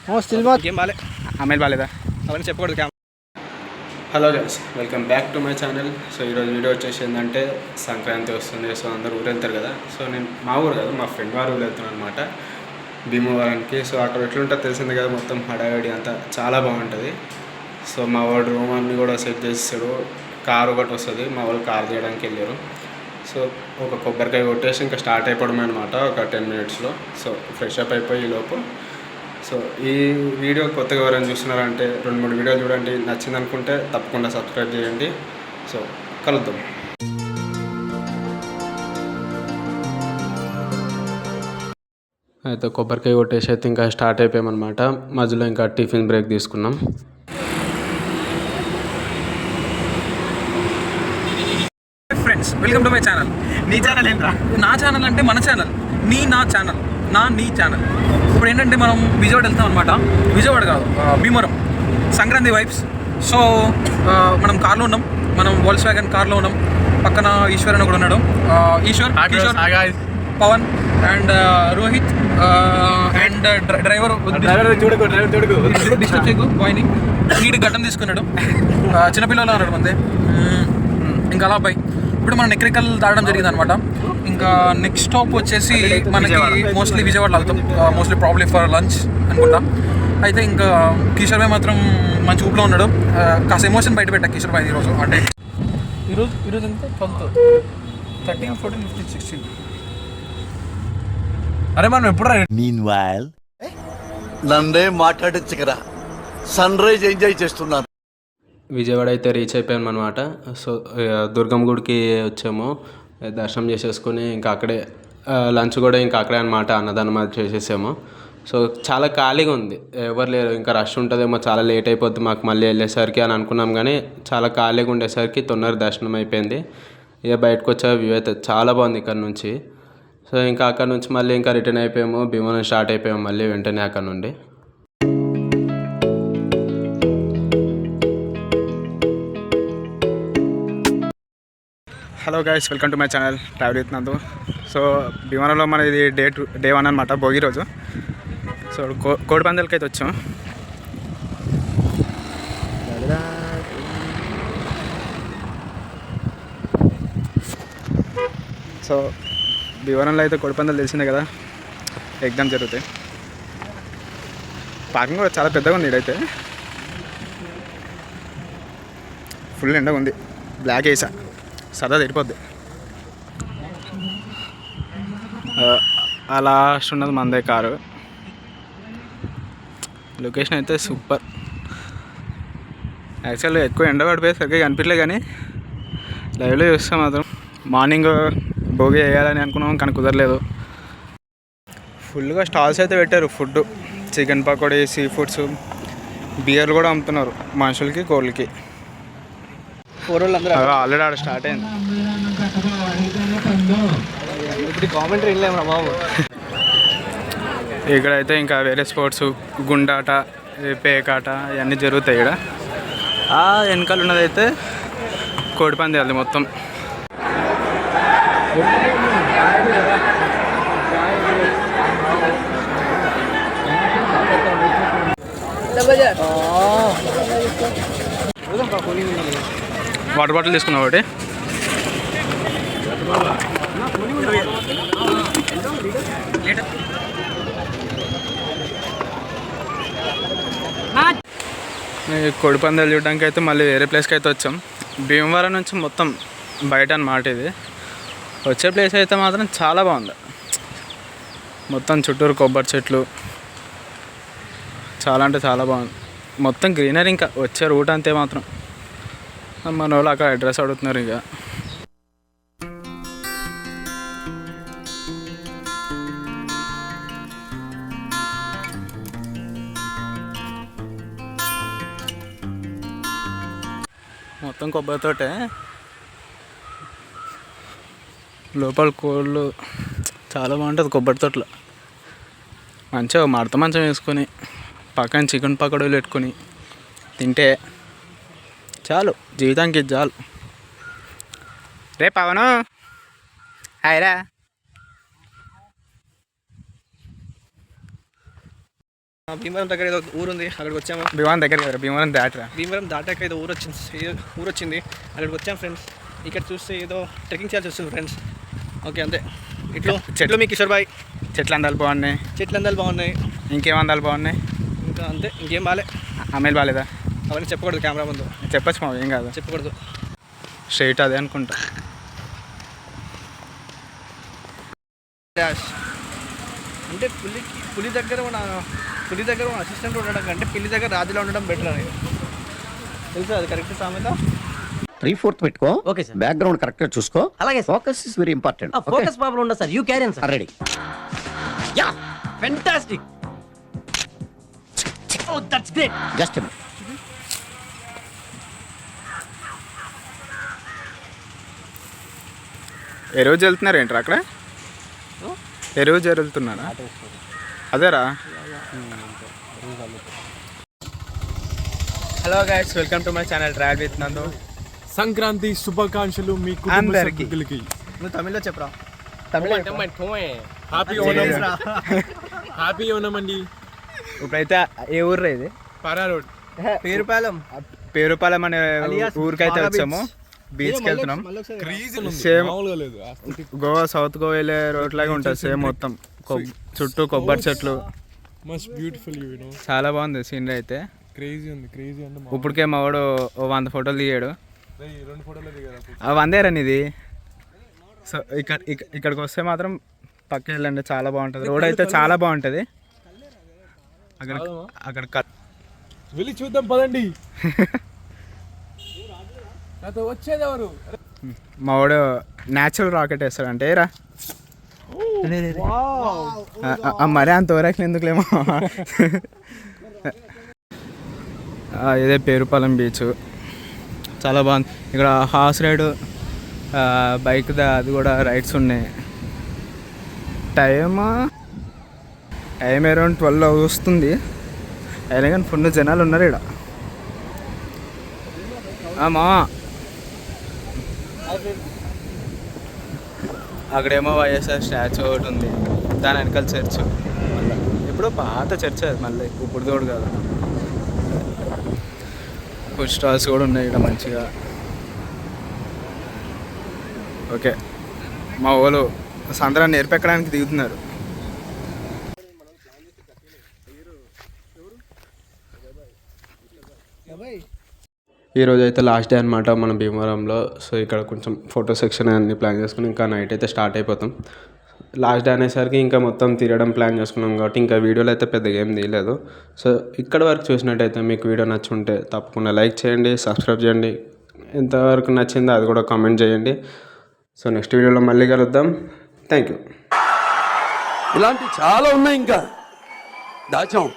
Still ఏం బాలే అమ్మాయిలు బాలేదా అవన్నీ చెప్పకూడదు. Hello guys, welcome back to my channel. So ఈరోజు వీడియో వచ్చేసి ఏంటంటే సంక్రాంతి వస్తుంది. సో అందరు ఊరు వెళ్తారు కదా. సో నేను మా ఊరు కాదు, మా ఫ్రెండ్ వారు ఊరు వెళ్తున్నాను అనమాట, భీమవరానికి. సో అక్కడ ఎట్లుంటుందో తెలిసింది కదా, మొత్తం హడావిడి అంతా చాలా బాగుంటుంది. సో మా వాడు రూమ్ అన్ని కూడా సెట్ చేస్తాడు. కారు ఒకటి వస్తుంది, మా వాళ్ళు కారు తీయడానికి వెళ్ళారు. సో ఒక కొబ్బరికాయ కొట్టేసి ఇంకా స్టార్ట్ అయిపోవడమే అనమాట ఒక 10 minutesలో. సో ఫ్రెష్ అప్ అయిపోయి లోపు సో ఈ వీడియో కొత్తగా ఎవరైనా చూస్తున్నారంటే 2-3 వీడియోలు చూడండి. నచ్చింది అనుకుంటే తప్పకుండా సబ్స్క్రైబ్ చేయండి. సో కలుద్దాం. అయితే కొబ్బరికాయ కొట్టేసి అయితే ఇంకా స్టార్ట్ అయిపోయామన్నమాట. మధ్యలో ఇంకా టిఫిన్ బ్రేక్ తీసుకున్నాం. Friends, welcome to my channel. నీ ఛానల్ ఏంట్రా? నా ఛానల్ అంటే మన ఛానల్, నా ఛానల్, నీ ఛానల్. ఇప్పుడు ఏంటంటే మనం విజయవాడ వెళ్తాం అనమాట. విజయవాడ కాదు, భీమవరం, సంక్రాంతి వైబ్స్. సో మనం కార్లో ఉన్నాం, మనం వోల్క్స్వ్యాగన్ కార్లో ఉన్నాం. పక్కన ఈశ్వర్ అని కూడా ఉన్నాడు. Eshwar, Pavan and Rohit and driver disturb చేయకు బాయ్ని. నీటి గడ్డం తీసుకున్నాడు, చిన్నపిల్లలు ఉన్నాడు మంది. ఇంకా అలా అబ్బాయి ఇప్పుడు మనం నెక్రికల్ దాటడం జరిగింది అనమాట. ఇంకా నెక్స్ట్ స్టాప్ వచ్చేసి మనకి మోస్ట్లీ విజయవాడలో అవుతాం, మోస్ట్లీ ప్రాబ్లీ ఫర్ లంచ్ అనుకుంటా. అయితే ఇంకా కిషోర్ భాయ్ మాత్రం మంచి ఊపులో ఉన్నాడు. కాస్త ఎమోషన్ బయట పెట్టా కిషోర్ భాయ్ ఈరోజు. అంటే ఈరోజు ఎంత 12, 13, 14, 15, 16. అరే మనం ఎప్పుడు మీన్వైల్ నన్నే మాట్లాడచ్చు కదా, సన్ రైజ్ ఎంజాయ్ చేస్తున్నాను. విజయవాడ అయితే రీచ్ అయిపోయాం అనమాట. సో దుర్గమ్మ గుడికి వచ్చాము, దర్శనం చేసేసుకొని ఇంకా అక్కడే లంచ్ కూడా ఇంకా అక్కడే అనమాట, అన్నదానం అది చేసేసాము. సో చాలా ఖాళీగా ఉంది, ఎవరు లేరు. ఇంకా రష్ ఉంటుందేమో, చాలా లేట్ అయిపోద్ది మాకు మళ్ళీ వెళ్ళేసరికి అని అనుకున్నాం. కానీ చాలా ఖాళీగా ఉండేసరికి తొందర దర్శనం అయిపోయింది. ఇక బయటకు వచ్చే వ్యూ అయితే చాలా బాగుంది ఇక్కడ నుంచి. సో ఇంకా అక్కడ నుంచి మళ్ళీ ఇంకా రిటర్న్ అయిపోయాము, భీమవరం స్టార్ట్ అయిపోయాము మళ్ళీ వెంటనే అక్కడ నుండి. Hello guys, welcome to my channel travel with నందు. సో భీమవరంలో మన ఇది డే 1 అనమాట, భోగి రోజు. సో కోడిపందాలకి అయితే వచ్చాం. సో భీమవరంలో అయితే కోడిపందాలు తెలిసిందే కదా, ఎగ్జామ్ జరుగుతాయి. పార్కింగ్ కూడా చాలా పెద్దగా ఉంది. ఇదైతే ఫుల్ ఎండగా ఉంది, బ్లాక్ వేసా, సరదా తెరిపోద్ది. అలా ఉన్నది మందే కారు. లొకేషన్ అయితే సూపర్. యాక్చువల్గా ఎక్కువ ఎండ పడిపోయి సరిగ్గా కనిపించలే, కానీ లైవ్లో చూస్తే మాత్రం మార్నింగ్ భోగి వేయాలని అనుకున్నాం కానీ కుదరలేదు. ఫుల్గా స్టాల్స్ అయితే పెట్టారు, food, chicken pakodi, sea foods, బియర్లు కూడా అమ్ముతున్నారు మనుషులకి కోళ్ళకి. ఆల్రెడీ ఆడ స్టార్ట్ అయింది. ఇప్పుడు కామెంటరీ వెళ్ళాము బాబు. ఇక్కడైతే ఇంకా వేరే స్పోర్ట్స్, గుండాట, పేకాట ఇవన్నీ జరుగుతాయి ఇక్కడ. వెనకాల ఉన్నదైతే కోడిపందాలు మొత్తం. వాటర్ బాటిల్ తీసుకున్నావు ఒకటి. కోడిపందాలు చూడడానికి అయితే మళ్ళీ వేరే ప్లేస్కి అయితే వచ్చాం. భీమవరం నుంచి మొత్తం బయట అన్నమాట ఇది. వచ్చే ప్లేస్ అయితే మాత్రం చాలా బాగుంది. మొత్తం చుట్టూరు కొబ్బరి చెట్లు, చాలా అంటే చాలా బాగుంది. మొత్తం గ్రీనరీ. ఇంకా వచ్చే రూట్ అంతే మాత్రం. మన వాళ్ళు అక్కడ అడ్రస్ అడుగుతున్నారు. ఇక మొత్తం కొబ్బరితోటే. లోపల కోళ్ళు చాలా బాగుంటుంది కొబ్బరి తోటలో. మంచిగా మడత మంచం వేసుకొని పక్కన చికెన్ పకోడీలు పెట్టుకొని తింటే చాలు, జీవితానికి చాలు. రే పవను, హాయ్ రా. భీమవరం దగ్గర ఏదో ఊరు ఉంది, అక్కడికి వచ్చాము. భీమవరం దగ్గర కదా, భీమవరం దాటరా. భీమవరం దాటాక ఏదో ఊరు వచ్చింది, అక్కడికి వచ్చాం ఫ్రెండ్స్. ఇక్కడ చూస్తే ఏదో ట్రెక్కింగ్ చేయాల్సి వస్తుంది ఫ్రెండ్స్. ఓకే అంతే. చెట్లు మీ కిషోర్ బాయ్. చెట్లు అందాలు బాగున్నాయి, చెట్లు అందాలు బాగున్నాయి, ఇంకేం అందాలు బాగున్నాయి, ఇంకా అంతే, ఇంకేం బాలే. అమ్మాయిలు బాగాలేదా? అవన్నీ చెప్పకూడదు కెమెరా ముందు. చెప్పచ్చు మా, ఏం కాదు, చెప్పకూడదు. స్ట్రైట్ అదే అనుకుంటా. డాష్ అంటే పులి దగ్గర మన అసిస్టెంట్ ఉండడం కంటే పిల్లి దగ్గర రాజులో ఉండడం బెటర్ అని తెలుసు. అది కరెక్ట్ సామెత. 3/4 పెట్టుకో. Okay sir. బ్యాక్గ్రౌండ్ కరెక్ట్ గా చూసుకో. అలాగే sir. Focus is very important. Focus problem ఉండదు sir. You carry on sir. Ready. Ya fantastic. Oh that's great. Just ఏ రోజు వెళ్తున్నారు ఏంట్రా అక్కడ? ఏ రోజు వెళ్తున్నారా? అదేరా. Hello guys, welcome to my channel travel with Nandu. Sankranti శుభాకాంక్షలు మీ అందరికీ. కుటుంబ నువ్వు తమిళ్లో చెప్పరా. హ్యాపీ ఓనం. హ్యాపీ ఓనం అండి. ఇప్పుడైతే ఏ ఊర్రా ఇది? పారా రోడ్. పేరుపాలెం అనే Alias ఊరికైతే Baga వచ్చాము. బీచ్కి వెళ్తున్నాం. క్రేజీ ఉంది, సేమ్ మామూలుగా లేదు. గోవా, సౌత్ గోవా వెళ్ళే రోడ్ లాగా ఉంటుంది సేమ్. మొత్తం చుట్టూ కొబ్బరి చెట్లు, మస్ట్ బ్యూటిఫుల్ యూ నో. చాలా బాగుంది సీనరీ అయితే. క్రేజీ ఉంది, క్రేజీ అంటే ఇప్పటికే మా వాడు 100 ఫోటోలు దిగాడు. 2 ఫోటోలు దిగారు. అవి వందేరని ఇది. సో ఇక్కడికి వస్తే మాత్రం పక్క వెళ్ళండి, చాలా బాగుంటుంది. రోడ్ అయితే చాలా బాగుంటుంది. అక్కడ వెళ్ళి చూద్దాం పదండి. నాతో వచ్చేది ఎవరు? మా వాడు న్యాచురల్ రాకెట్ వేస్తాడంటే రా. మరీ అంత ఓరాక్షన్ ఎందుకులేమో. ఇదే పేరుపాలెం బీచ్, చాలా బాగుంది. ఇక్కడ హార్స్ రైడ్, బైక్ అది కూడా రైడ్స్ ఉన్నాయి. టైం అరౌండ్ 12 వస్తుంది. అయినా కానీ ఫుల్ జనాలు ఉన్నారు ఇక్కడ. మా అక్కడేమో వైఎస్ఆర్ స్టాచ్యూ ఒకటి ఉంది, దాని వెనకాల చర్చ్. ఎప్పుడో పాత చర్చ్ అది, మళ్ళీ ఇప్పుడు తోడు కాదు. ఫుడ్ స్టాల్స్ కూడా ఉన్నాయి ఇక్కడ మంచిగా. ఓకే, మా వాళ్ళు సంద్రాన్ని నేర్పెక్కడానికి దిగుతున్నారు. ఈరోజు అయితే లాస్ట్ డే అనమాట మన భీమవరంలో. సో ఇక్కడ కొంచెం ఫోటో సెక్షన్ అన్ని ప్లాన్ చేసుకుని ఇంకా నైట్ అయితే స్టార్ట్ అయిపోతాం. లాస్ట్ డే అనేసరికి ఇంకా మొత్తం తిరగడం ప్లాన్ చేసుకున్నాం కాబట్టి ఇంకా వీడియోలో అయితే పెద్దగా ఏం తీయలేదు. సో ఇక్కడ వరకు చూసినట్టయితే మీకు వీడియో నచ్చుంటే తప్పకుండా లైక్ చేయండి, సబ్స్క్రైబ్ చేయండి. ఎంతవరకు నచ్చిందో అది కూడా కామెంట్ చేయండి. సో నెక్స్ట్ వీడియోలో మళ్ళీ కలుద్దాం. Thank you. ఇలాంటి చాలా ఉన్నాయి ఇంకా దాచాం.